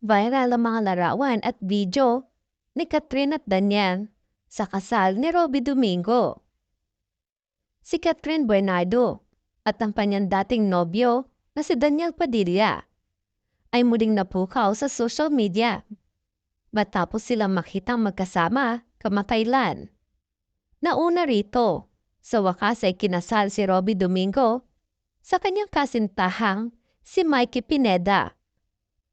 Viral ang mga larawan at video ni Catherine at Daniel sa kasal ni Robbie Domingo. Si Catherine Bernardo at ang kanyang dating nobyo na si Daniel Padilla ay muling napukaw sa social media matapos silang makitang magkasama kamakailan. Nauna rito, sa wakas ay kinasal si Robbie Domingo sa kanyang kasintahang si Mikey Pineda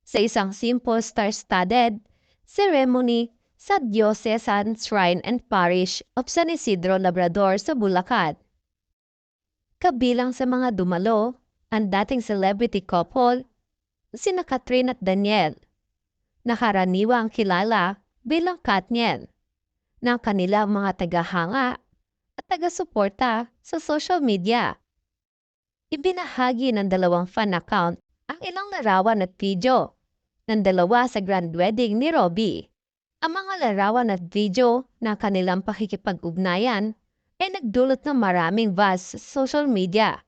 sa isang simple star-studded ceremony sa Diocesan Shrine and Parish of San Isidro Labrador sa Bulacan. Kabilang sa mga dumalo ang dating celebrity couple sina Catherine at Daniel, na karaniwang kilala bilang Katniel, ng kanilang mga tagahanga at taga-suporta sa social media. Ibinahagi ng dalawang fan account ang ilang larawan at video ng dalawa sa grand wedding ni Robbie. Ang mga larawan at video na kanilang pakikipag-ugnayan ay nagdulot ng maraming buzz sa social media,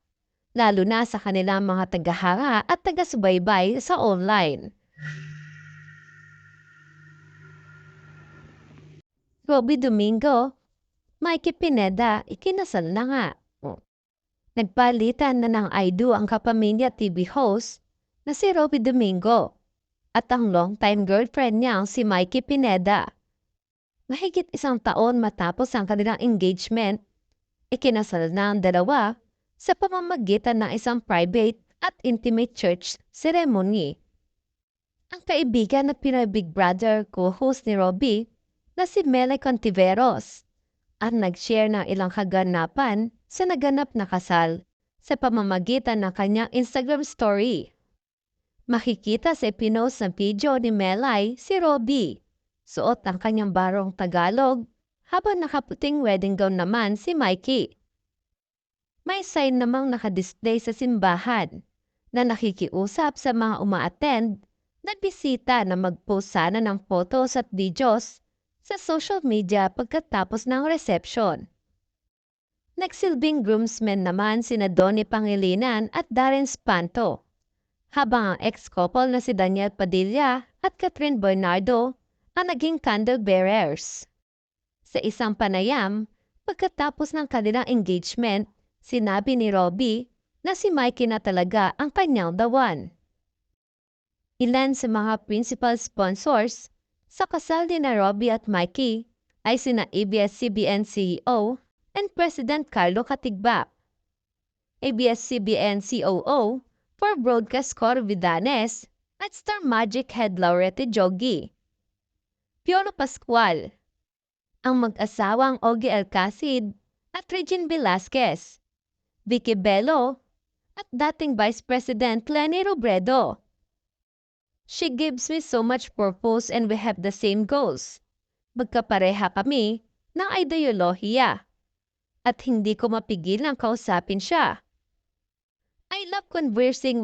lalo na sa kanilang mga tagahanga at taga-subaybay sa online. Robbie Domingo, Mikey Pineda, ikinasal na nga. Nagpalitan na ng I-Do ang kapamilya TV host na si Robbie Domingo at ang long-time girlfriend niyang si Mikey Pineda. Mahigit 1 taon matapos ang kanilang engagement, ikinasal na ang dalawa sa pamamagitan ng isang private at intimate church ceremony. Ang kaibigan at Pinoy Big Brother co-host ni Robbie na si Mele Contiveros at nag-share ng ilang kaganapan sa naganap na kasal sa pamamagitan ng kanyang Instagram story. Makikita sa pinost na video ni Melay si Robbie. Suot ang kanyang barong Tagalog habang nakaputing wedding gown naman si Mikey. May sign namang nakadisplay sa simbahan na nakikiusap sa mga uma-attend na bisita na mag-post sana ng photos at videos sa social media pagkatapos ng reception. Nagsilbing groomsmen naman sina Donnie Pangilinan at Darren Spanto, habang ang ex-couple na si Daniel Padilla at Catherine Bernardo ang naging candle bearers. Sa isang panayam, pagkatapos ng kanilang engagement, sinabi ni Robbie na si Mikey na talaga ang kanyang the one. Ilan sa mga principal sponsors sa kasal ni na Robbie at Mikey ay sina ABS-CBN CEO and President Carlo Katigbak, ABS-CBN COO for Broadcast Cor Vidanes at Star Magic Head Laurette Jogi, Piolo Pascual, ang mag-asawang Ogie Alcacid at Regine Velasquez, Vicky Bello at dating Vice President Lenny Robredo. She gives me so much purpose and we have the same goals. Magkapareha kami ng ideolohiya at hindi ko mapigil ang kausapin siya. I love conversing